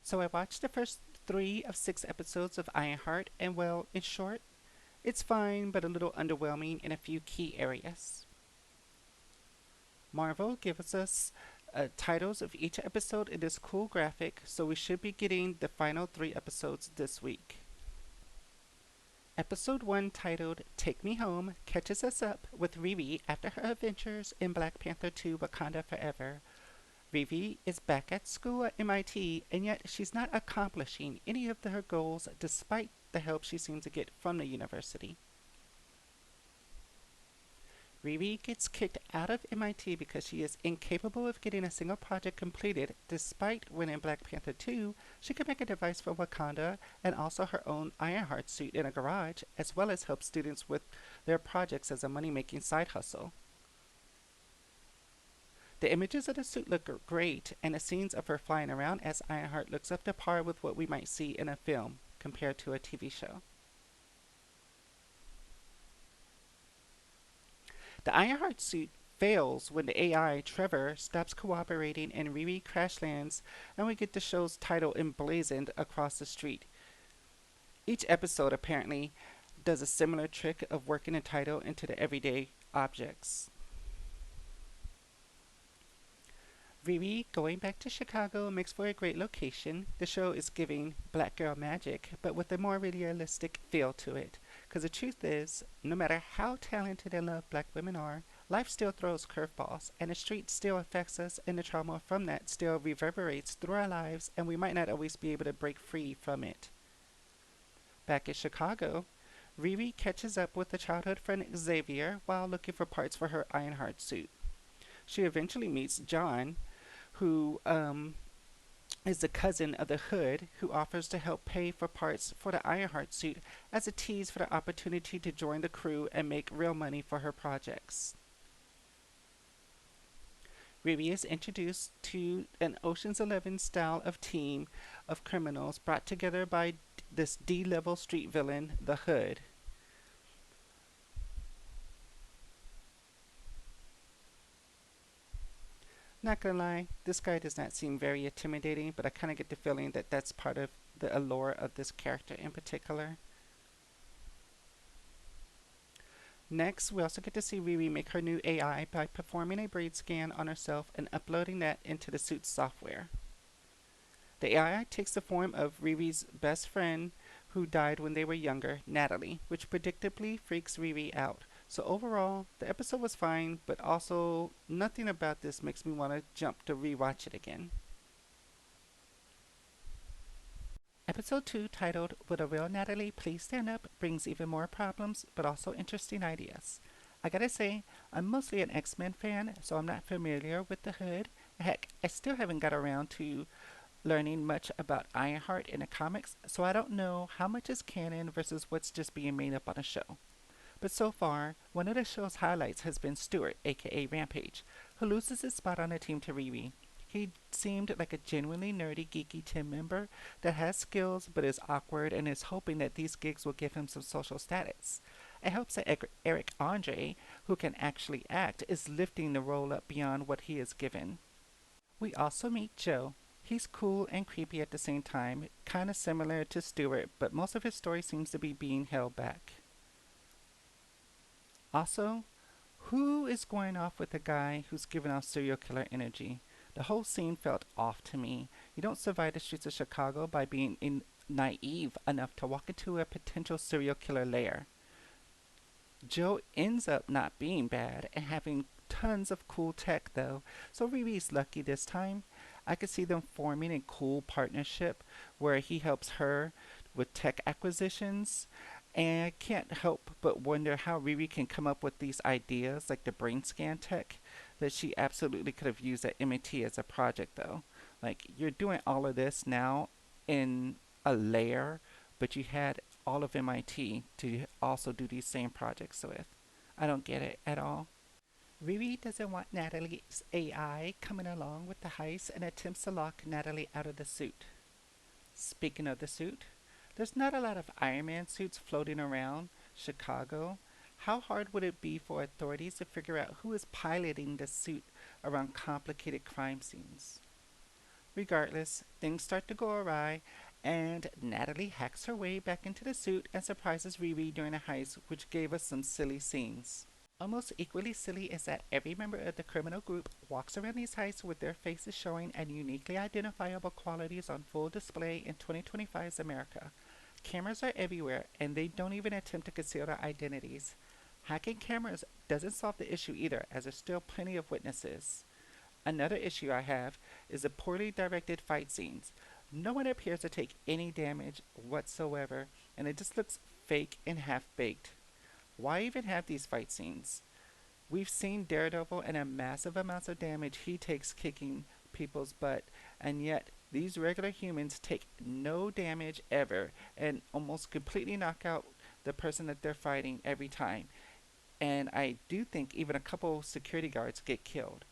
So I watched the first 3 of 6 episodes of Ironheart, and well, in short, it's fine but a little underwhelming in a few key areas. Marvel gives us titles of each episode in this cool graphic, so we should be getting the final 3 episodes this week. Episode 1, titled Take Me Home, catches us up with Riri after her adventures in Black Panther 2 Wakanda Forever. Riri is back at school at MIT, and yet she's not accomplishing any of her goals despite the help she seems to get from the university. Riri gets kicked out of MIT because she is incapable of getting a single project completed, despite when in Black Panther 2 she can make a device for Wakanda and also her own Ironheart suit in a garage, as well as help students with their projects as a money making side hustle. The images of the suit look great, and the scenes of her flying around as Ironheart looks up to par with what we might see in a film compared to a TV show. The Ironheart suit fails when the AI, Trevor, stops cooperating and Riri crash lands, and we get the show's title emblazoned across the street. Each episode apparently does a similar trick of working the title into the everyday objects. Riri going back to Chicago makes for a great location. The show is giving Black Girl Magic, but with a more realistic feel to it. Because the truth is, no matter how talented and loved black women are, life still throws curveballs, and the street still affects us, and the trauma from that still reverberates through our lives, and we might not always be able to break free from it. Back in Chicago, Riri catches up with a childhood friend Xavier while looking for parts for her Ironheart suit. She eventually meets John, who is the cousin of the Hood, who offers to help pay for parts for the Ironheart suit as a tease for the opportunity to join the crew and make real money for her projects. Riri is introduced to an Ocean's 11 style of team of criminals brought together by this D-level street villain, the Hood. Not gonna lie, this guy does not seem very intimidating, but I kind of get the feeling that that's part of the allure of this character in particular. Next, we also get to see Riri make her new AI by performing a brain scan on herself and uploading that into the suit's software. The AI takes the form of Riri's best friend who died when they were younger, Natalie, which predictably freaks Riri out. So overall, the episode was fine, but also nothing about this makes me want to jump to rewatch it again. Episode 2, titled Would a Real Natalie Please Stand Up, brings even more problems, but also interesting ideas. I gotta say, I'm mostly an X-Men fan, so I'm not familiar with the Hood. Heck, I still haven't got around to learning much about Ironheart in the comics, so I don't know how much is canon versus what's just being made up on a show. But so far, one of the show's highlights has been Stuart, aka Rampage, who loses his spot on the team to Riri. He seemed like a genuinely nerdy, geeky team member that has skills but is awkward and is hoping that these gigs will give him some social status. It helps that Eric Andre, who can actually act, is lifting the role up beyond what he is given. We also meet Joe. He's cool and creepy at the same time, kinda similar to Stuart, but most of his story seems to be being held back. Also, who is going off with a guy who's giving off serial killer energy? The whole scene felt off to me. You don't survive the streets of Chicago by being naive enough to walk into a potential serial killer lair. Joe ends up not being bad and having tons of cool tech though, so Riri's lucky this time. I could see them forming a cool partnership where he helps her with tech acquisitions, and I can't help but wonder how Riri can come up with these ideas like the brain scan tech that she absolutely could have used at MIT as a project though. Like, you're doing all of this now in a layer, but you had all of MIT to also do these same projects with. I don't get it at all. Riri doesn't want Natalie's AI coming along with the heist and attempts to lock Natalie out of the suit. Speaking of the suit, there's not a lot of Iron Man suits floating around Chicago. How hard would it be for authorities to figure out who is piloting the suit around complicated crime scenes? Regardless, things start to go awry, and Natalie hacks her way back into the suit and surprises Riri during a heist, which gave us some silly scenes. Almost equally silly is that every member of the criminal group walks around these heists with their faces showing and uniquely identifiable qualities on full display in 2025's America. Cameras are everywhere, and they don't even attempt to conceal their identities. Hacking cameras doesn't solve the issue either, as there's still plenty of witnesses. Another issue I have is the poorly directed fight scenes. No one appears to take any damage whatsoever, and it just looks fake and half baked. Why even have these fight scenes? We've seen Daredevil and a massive amounts of damage he takes kicking people's butt, and yet these regular humans take no damage ever and almost completely knock out the person that they're fighting every time. And I do think even a couple security guards get killed.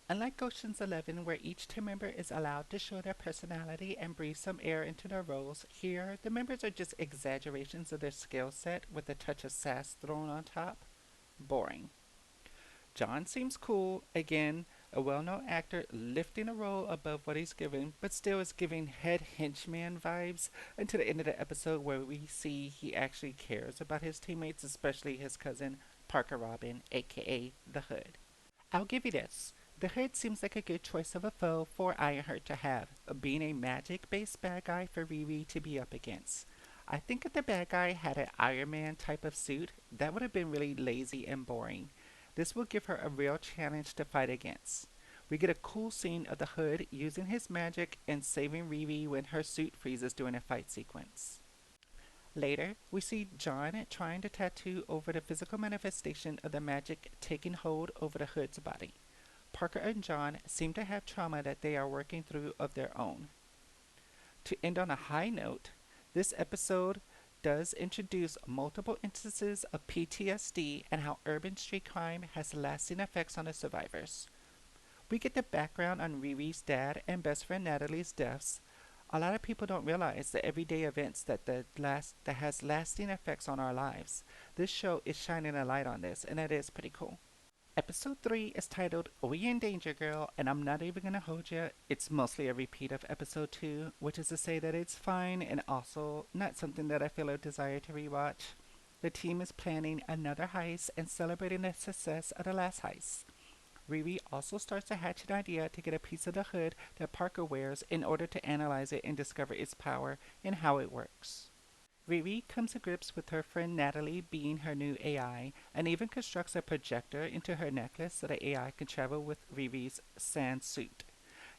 Unlike Ocean's 11, where each team member is allowed to show their personality and breathe some air into their roles, here the members are just exaggerations of their skill set with a touch of sass thrown on top. Boring. John seems cool, again, a well known actor lifting a role above what he's given, but still is giving head henchman vibes until the end of the episode where we see he actually cares about his teammates, especially his cousin, Parker Robin, aka The Hood. I'll give you this. The Hood seems like a good choice of a foe for Ironheart to have, being a magic based bad guy for Riri to be up against. I think if the bad guy had an Iron Man type of suit, that would have been really lazy and boring. This will give her a real challenge to fight against. We get a cool scene of the Hood using his magic and saving Riri when her suit freezes during a fight sequence. Later, we see John trying to tattoo over the physical manifestation of the magic taking hold over the Hood's body. Parker and John seem to have trauma that they are working through of their own. To end on a high note, this episode does introduce multiple instances of PTSD and how urban street crime has lasting effects on the survivors. We get the background on Riri's dad and best friend Natalie's deaths. A lot of people don't realize the everyday events that has lasting effects on our lives. This show is shining a light on this, and that is pretty cool. Episode 3 is titled We in Danger Girl, and I'm not even gonna hold you. It's mostly a repeat of episode 2, which is to say that it's fine and also not something that I feel a desire to rewatch. The team is planning another heist and celebrating the success of the last heist. Riri also starts to hatch an idea to get a piece of the hood that Parker wears in order to analyze it and discover its power and how it works. Riri comes to grips with her friend Natalie being her new AI and even constructs a projector into her necklace so the AI can travel with Riri's sand suit.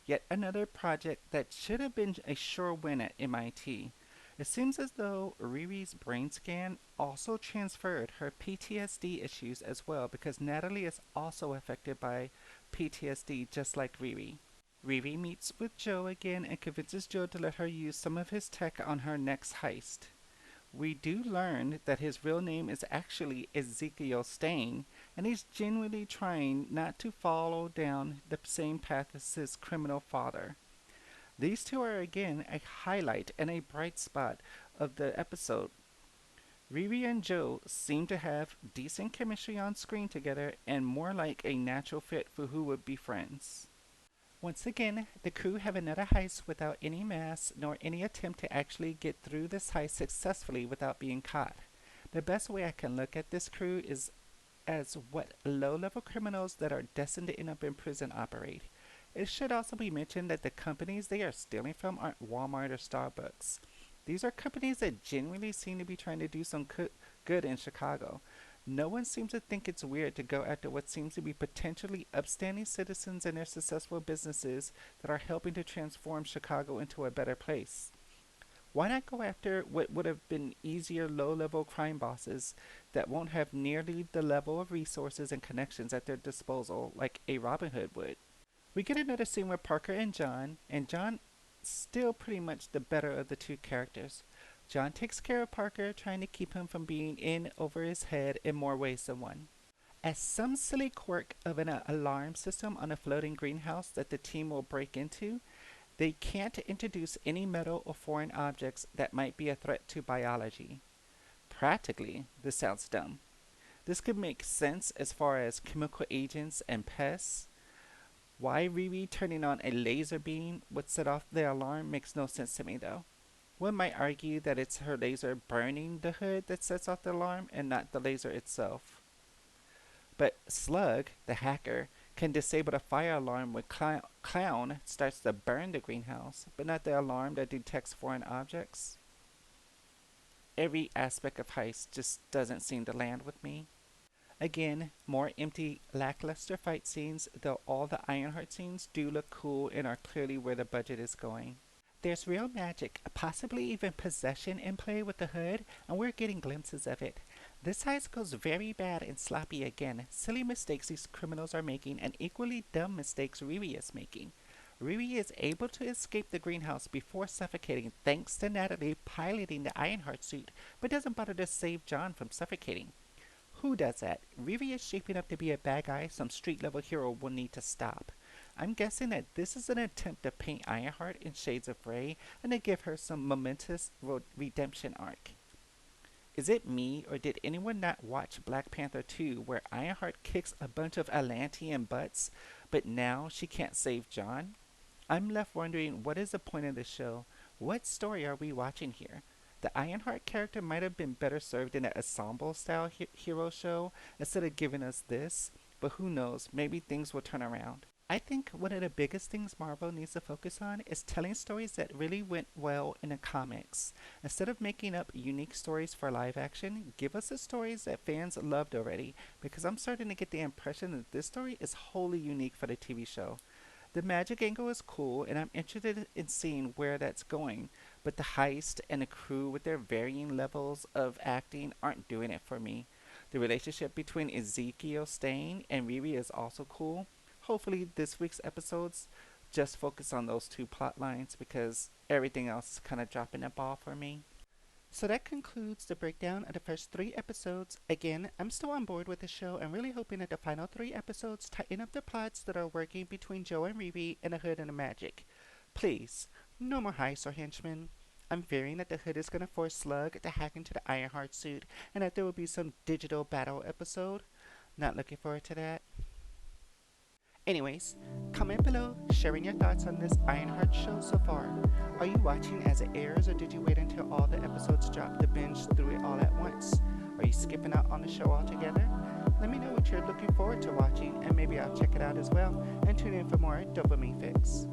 Yet another project that should have been a sure win at MIT. It seems as though Riri's brain scan also transferred her PTSD issues as well because Natalie is also affected by PTSD just like Riri. Riri meets with Joe again and convinces Joe to let her use some of his tech on her next heist. We do learn that his real name is actually Ezekiel Stain, and he's genuinely trying not to follow down the same path as his criminal father. These two are again a highlight and a bright spot of the episode. Riri and Joe seem to have decent chemistry on screen together and more like a natural fit for who would be friends. Once again, the crew have another heist without any mask nor any attempt to actually get through this heist successfully without being caught. The best way I can look at this crew is as what low-level criminals that are destined to end up in prison operate. It should also be mentioned that the companies they are stealing from aren't Walmart or Starbucks. These are companies that genuinely seem to be trying to do some good in Chicago. No one seems to think it's weird to go after what seems to be potentially upstanding citizens and their successful businesses that are helping to transform Chicago into a better place. Why not go after what would have been easier low-level crime bosses that won't have nearly the level of resources and connections at their disposal like a Robin Hood would? We get another scene with Parker and John still pretty much the better of the two characters. John takes care of Parker, trying to keep him from being in over his head in more ways than one. As some silly quirk of an alarm system on a floating greenhouse that the team will break into, they can't introduce any metal or foreign objects that might be a threat to biology. Practically, this sounds dumb. This could make sense as far as chemical agents and pests, Why Riri turning on a laser beam would set off the alarm makes no sense to me though. One might argue that it's her laser burning the hood that sets off the alarm and not the laser itself. But Slug, the hacker, can disable the fire alarm when Clown starts to burn the greenhouse, but not the alarm that detects foreign objects. Every aspect of Heist just doesn't seem to land with me. Again, more empty, lackluster fight scenes, though all the Ironheart scenes do look cool and are clearly where the budget is going. There's real magic, possibly even possession in play with the hood, and we're getting glimpses of it. This heist goes very bad and sloppy again. Silly mistakes these criminals are making, and equally dumb mistakes Riri is making. Riri is able to escape the greenhouse before suffocating thanks to Natalie piloting the Ironheart suit, but doesn't bother to save John from suffocating. Who does that? Riri is shaping up to be a bad guy some street level hero will need to stop. I'm guessing that this is an attempt to paint Ironheart in shades of gray and to give her some momentous redemption arc. Is it me, or did anyone not watch Black Panther 2 where Ironheart kicks a bunch of Atlantean butts, but now she can't save John? I'm left wondering what is the point of this show? What story are we watching here? The Ironheart character might have been better served in an ensemble style hero show instead of giving us this, but who knows, maybe things will turn around. I think one of the biggest things Marvel needs to focus on is telling stories that really went well in the comics. Instead of making up unique stories for live action, give us the stories that fans loved already, because I'm starting to get the impression that this story is wholly unique for the TV show. The magic angle is cool, and I'm interested in seeing where that's going, but the heist and the crew with their varying levels of acting aren't doing it for me. The relationship between Ezekiel Stain and Riri is also cool. Hopefully, this week's episodes just focus on those two plot lines because everything else is kind of dropping the ball for me. So that concludes the breakdown of the first 3 episodes. Again, I'm still on board with the show and really hoping that the final 3 episodes tighten up the plots that are working between Joe and Riri and the Hood and the Magic. Please, no more heists or henchmen. I'm fearing that the Hood is going to force Slug to hack into the Ironheart suit and that there will be some digital battle episode. Not looking forward to that. Anyways, comment below sharing your thoughts on this Ironheart show so far. Are you watching as it airs, or did you wait until all the episodes drop to binge through it all at once? Are you skipping out on the show altogether? Let me know what you're looking forward to watching, and maybe I'll check it out as well and tune in for more Dopamine Fix.